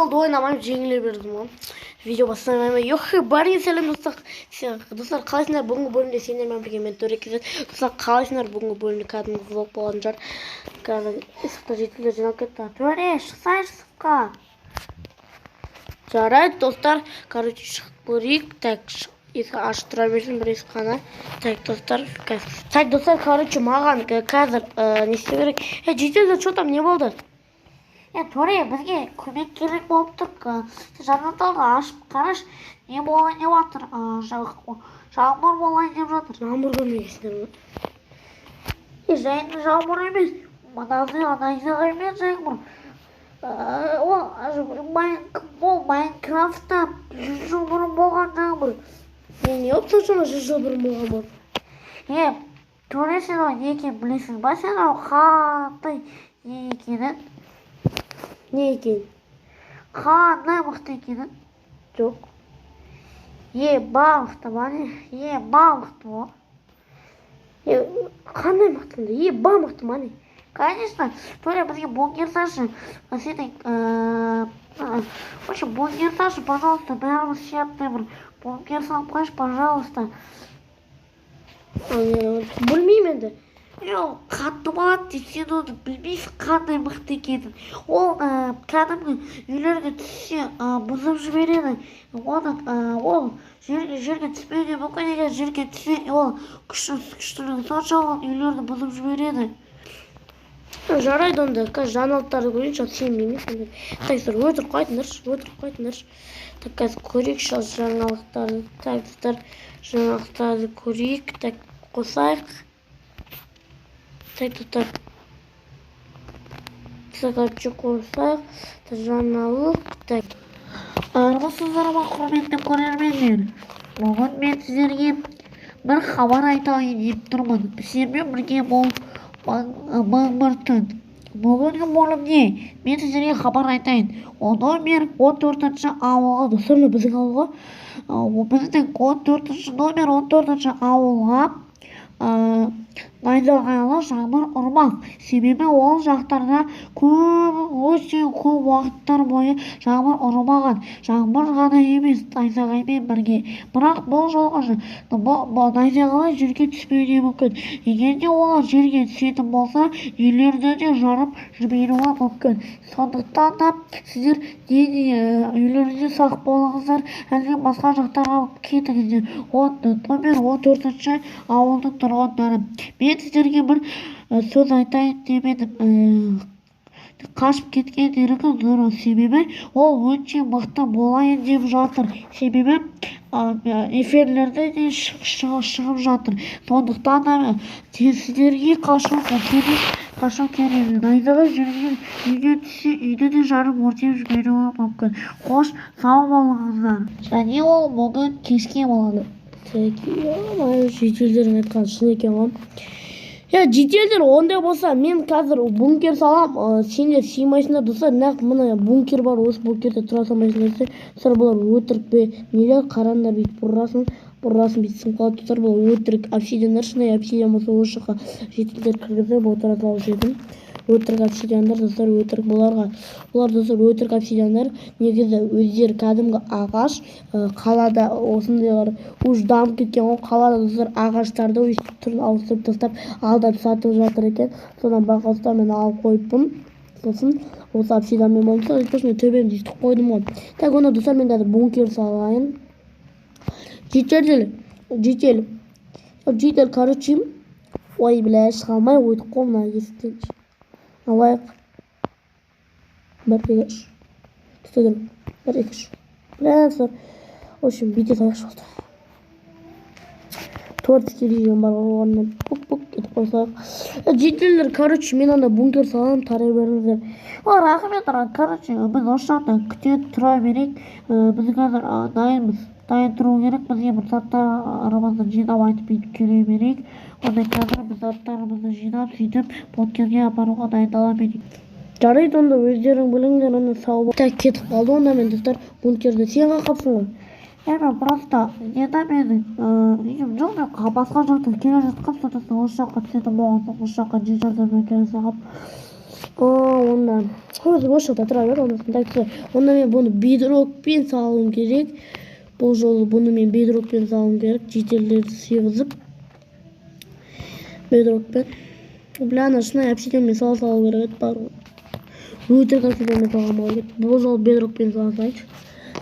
Oldu oynamam жеңіле ғой. Видео бастамаймын. Йохи, бәріңе сәлем достар. Достар, қалайсыңдар? Бүгінгі бөлімде сендермен бірге мен Төре кезет. Достар, қалайсыңдар? Бүгінгі бөлімде кәдімгі влог болатын шығар. Қазір ысықта жетілер жинап кетті. Төре, шықсайшы ысыққа. Жарайды, достар. Короче, шығып көрейік. Так, есік ашып тұра берсін бір есік қана. Так, достар, короче, маған қазір не істеу керек? Жетелдер, что там, не болды? Төре, бізге көмек керек болып тұр. Жанартауды ашып қараш, не болайын деп жатыр? Жаңбыр болайын деп жатыр. Жаңбыр көрмегесіңдер ме? Жайында жаңбыр емес. Анайзаға емес жаңбыр. Ол Майнкрафтта 100 жыл бұрын болған жаңбыр. Не болып тұрсың 100 жыл бұрын болған бұл? Төре, сен ол не екенін білесің ба? Сен ол қандай не екенін? Не екен? Қандай мықты екенін? Жоқ. Мықты ма не? Мықты ма? Қандай мықты? Мықты ма не? Конечно, Төре, бізге бункер-ташы. Бункер-ташы, пожалуйста, бәріміз сияттай бір бункер салып қойшы, пожалуйста. Білмеймін енді. Қатты болады деп сен оны білмейсің қандай мықты екенін. Ол кәдімгі үйлерге түссе бұзып жібереді. Ол жерге түспеуге мүмкін егер жерге түссе, ол күштілігі сонша ол үйлерді бұзып жібереді. Жарайды онда, қазір жаңалықтарды көрейінші, сенбеймін. Так, өтірік қайтыңдаршы. Так, қазір көрейікші жаңалықтарды. Так, жаңалықтарды көрейік. Так, қосайық. Так, короче, қосайық. Жаңалық. Так. Армысыздар ма, құрметті көрермендер? Бүгін мен сіздерге бір хабар айтайын деп тұрмын. Сіздермен бірге бұл Мыңбыртын. Бүгінгі бөлімде мен сіздерге хабар айтайын. Ол номер 14-ші ауылға, достарымды біздің ауылға, біздің 14-ші номер 14-ші ауылға найзағайлы жаңбыр ұрмақ. Себебі ол жақтарда өте көп уақыттар бойы жаңбыр ұрмаған. Жаңбыр ғана емес, найзағаймен бірге. Бірақ бұл жолғы найзағайлы жерге түспеуіне мүмкін. Егер де олар жерге түсетін болса, үйлерді де жарып жіберуі мүмкін. Сондықтан да сіздер үйлеріңізде сақ болыңыздар, әлде басқа жақтарға кетіңіздер. Номер 14-ші ауылдың тұрғындары. Мен сіздерге бір сөз айтайын деп едім. Қашып кеткен ерігі дұрыс, себебі ол өте мықты болайын деп жатыр. Себебі эфирлерде де шығып жатыр. Сондықтан да сіздерге қашу керек. Найзаға жүрген үйге түссе, үйді де жарып өртеп жіберуі мүмкін. Қош, сау болыңыздар. Және ол бүгін кешке болады. Жетелдерің айтқан шын екен ғой. Жетелдер, ондай болса мен қазір бункер салам, сендер сыймайсыңдар. Достар, нақ мына бункер бар, осы бункерде тұра салмайсыңдар десе, достар, бұлар өтірік пе? Нелер қараңдар бүйтіп бұррасын бүйтсін қалады. Достар, бұл өтірік обсидиандар, шынайы обсидиан болса осы жаққа жетелдер кіргізіп отыра салушы едім. Өтірік обсидиандар, достар, өтірік бұлар, достар, өтірік обсидиандар. Негізі өздері кәдімгі ағаш, қалада осындайлар уж дамып кеткен ғой. Қалада, достар, ағаштарды өйстіп түрін ауыстырып тастап алдап сатып жатыр екен. Содан бақылыста мен алып қойыппын. Сосын осы обсидианмен болмаса, мен төбемді үйтіп қойдым ғой. Так, онда, достар, мен қазір бункер салайын. Жетел, короче, ой, бля, шыға алмай өйтіп қой мына есіктен. Алайық. 1-2-3. Тұтыдым. 1-2-3. Бля, в общем, бүйте салайықшы болды. Тортики режим бар оғаннан бұк-бұк кетіп қойсақ. Жетелдер, короче, мен анда бункер салам, тарай беріңіздер. Рахмет, короче, біз осы жақта күте тұра берейік. Біз қазір дайын тұру керек. Бізге бір заттарымызды жинап айтып бүйтіп келе берейік. Ондай қазір біз заттарымызды жинап сөйтіп бункерге апаруға дайындала берейік. Жарайды, онда өздерің біліңдер, онда сау бол. Так, кетіп қалды онда мен, достар, бункерді сен қақапсың ғой. Мен просто үйім жоқ, мен басқа жақта келе жатқам, сондықтан осы жаққа түсетін болған соң осы жаққа жер жәрдеммен келе салғам. Онда өзі осы жақта тұра бер, онда мен бұны бедрокпен салуым керек. Бұл жолы бұны мен бедрокпен салуым керек. Жетелерді сыйғызып бедрокпен. Бля, шынай обсидианмен салу керек еді бар ғой. Өтірік обсидианмен салғанмау керек. Бұл жолы бедрокпен салсайыншы.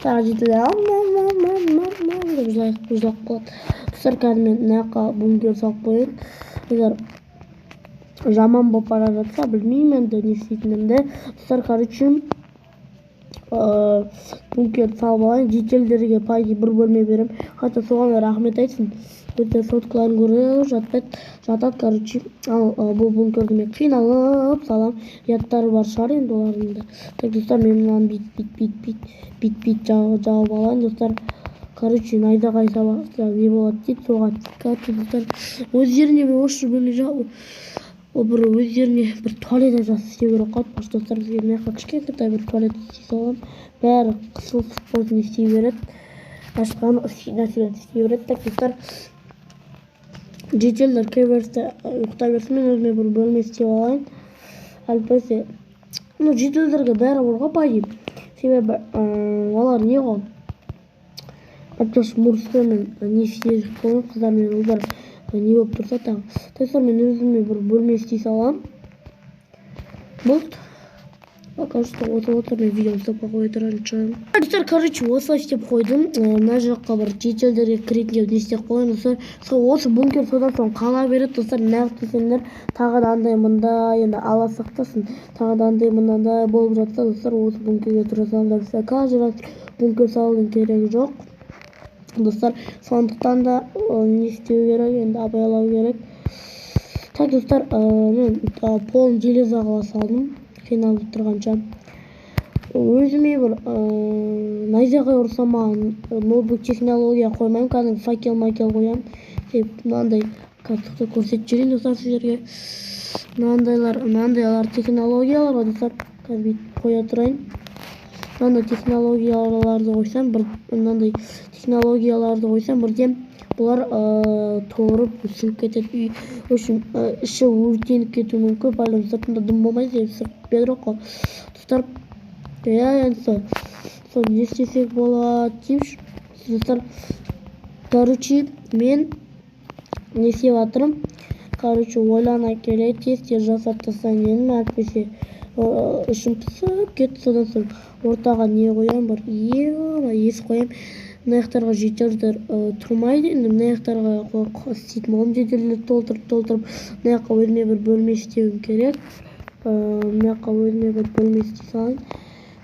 Тағы жетелер деп жылап қалады. Достар, қазір мен мына жаққа бункер салып қояйын. Егер жаман болып бара жатса білмеймін енді не істейтінімді. Достар, короче бункер салып алайын. Жетелдерге пайда бір бөлме берем. Хотя соған рахмет айтсын. Өте соткаларын көріп жатады. Короче, бұл бункерді мен қиналып салам. Яттары бар шығар енді олардың да. Так, достар, мен мынаны бит жауып алайын. Достар, короче, найзағай сабақта не болады дейді, соған. Короче, достар, өздеріне бір осы бөлме бір өздеріне бір туалет жасау керек қой. Достар, бізге мына жаққа кішкентай бір туалет істей салам. Бәрі қысылып болсын істей береді. Ашқан нәрселерді істей береді. Так, достар, жетелдер кіреберісте ұйықтай берсін, мен өзіме бір бөлме істеп алайын. Әлбәтте, жетелдерге бәрі бар ғой пайдайым. Себебі олар не ғой? Әптеш мұрыстымен не істеп қойын, қыздар мен ұлдар не болып тұрса тағы. Достар, мен өзіме бір бөлме істей салам. Болды. Кажется, вот мен видеоны стоп қойып тұрайын. Достар, короче, осылай істеп қойдым. Мына жаққа бір жетелдерге кіретіндей не істеп қойын. Достар, осы бункер содан соң қала береді. Достар, неғып десеңдер, тағы да андай мындай, енді ала сақтасын. Тағы да андай мынандай болып жатса, достар, осы бункерге тұра салыңдар. Каждый раз бункер салудың керегі жоқ. Достар, сондықтан да не істеу керек, енді абайлау керек. Так, достар, мен полын железа қыла салдым. Финалды тұрғанша. Өзіме бір найзағай ұрса маған ноутбук технология қоймаймын. Кәдімгі факел қоямын. Мынандай картықты көрсетіп жүрейін, достар, сіздерге. Мынандайлар технологиялар ғой, достар. Қазір қоя тұрайын. Мынандай технологияларды қойсам, бірден бұлар торып үсіліп кетеді. Үшін іші өртеніп кетуі мүмкін. Бәлем сыртында дым болмайды, сырт бедрок қой. Достар, енді сол не істесек болады деймші. Достар, короче, мен не істеп жатырмын. Короче, ойлана келе тез жасап тастайын едім, әйтпесе ішім пысып кетті. Содан соң ортаға не қоямын, бір ес қоямын. Мына жақтарға жетелдер тұрмайды. Енді мына жақтарға істейтін болам, жетелдерді толтырып. Мына жаққа өзіме бір бөлме істеуім керек. Мына жаққа өзіме бір бөлме істей салайын.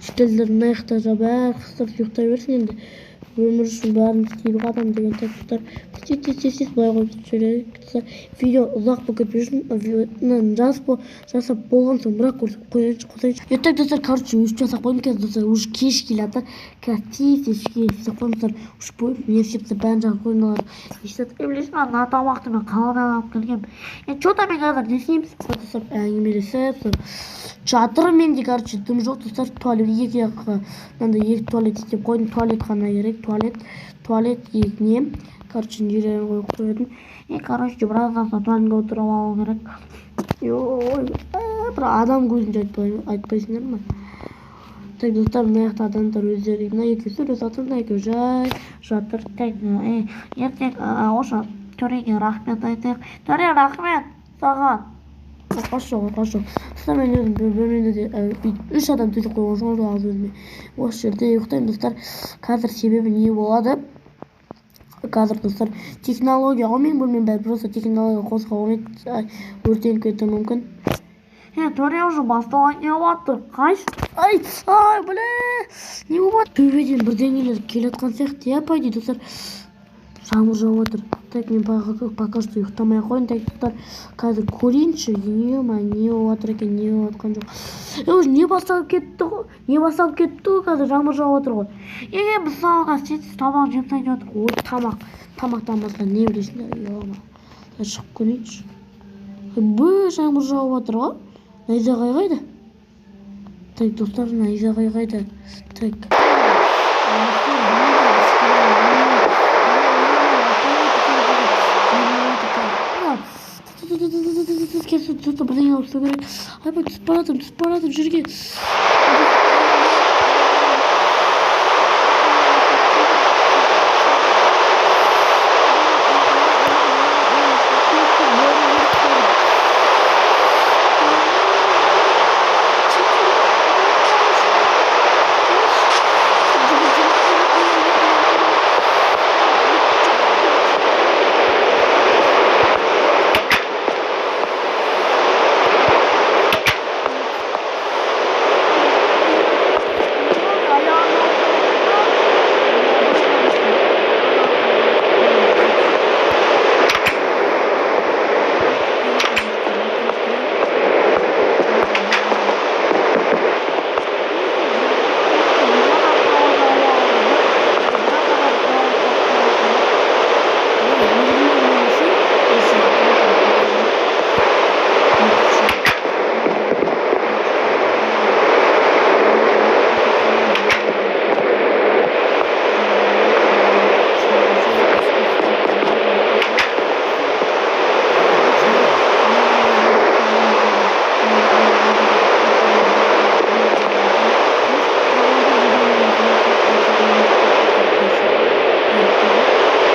Жетелдер мына жақтарға бәрі қыстырып ұйықтай берсін. Енді өмір үшін бәрін істейді адам деген тәттіктер. Тез былай қойып жүрейік. Видео ұзақ болып кетпей жүрсін. Жасап болған соң бірақ қосайыншы. Ертең достар, короче, үш жасап қойдым. Қазір достар, уже кеш келе жатыр. Қазір тез істеп қойдым. Достар, үш бойып не істепті бәрін жағып қойдым. Білесің, ана тамақты мен қаладан алып келгенмін. Что-то мен қазір не істейміз? Достар, әңгімелесіп жатырмын менде. Короче, дым жоқ, достар. Туалет екі туалет істеп қойдым. Туалет қана керек. Туалет екіне. Короче, жерлерін қойып қойдым. Короче, біраздан соң туалетке отырып алу керек. Бір адам көзінше айтпайсыңдар ма? Так, достар, мына жақта адамдар өздері. Мына екеуі сөйлесіп жатыр, мына екеуі жай жатыр. Ертең осы төреге рахмет айтайық. Төре, рахмет саған. Қош. Достар, мен өзім бөлмемде үш адам төсек қойған соң аз өзіме осы жерде ұйықтаймын. Достар, қазір себебі не болады? Қазір достар, технология ғой, мен бөлмем бәрі просто технология қосқа болмайды, өртеніп кетуі мүмкін. Төре уже басталған не болатыр? Қайсы? Бля, не болады? Төбеден бірдеңелер келатқан сияқты, по идее, достар. Жаңбыр жауып отыр. Так, мен пока что ұйықтамай қойын. Так, достар, қазір көрейінші. Не болып отыр екен, не болып отқан жоқ. Уже не басталып кетті ғой. Қазір жаңбыр жауып отыр ғой. Мысалға сенсіз тамақ жемсайын отыр. Ой, тамақтан басқа не білесіңдер? Шығып көрейінші. Жаңбыр жауып отыр ғой. Найзағай қайда? Так, достар, найзағай қайда? Так. Бірдеңе керек. Айбай түсіп баратырмын жерге.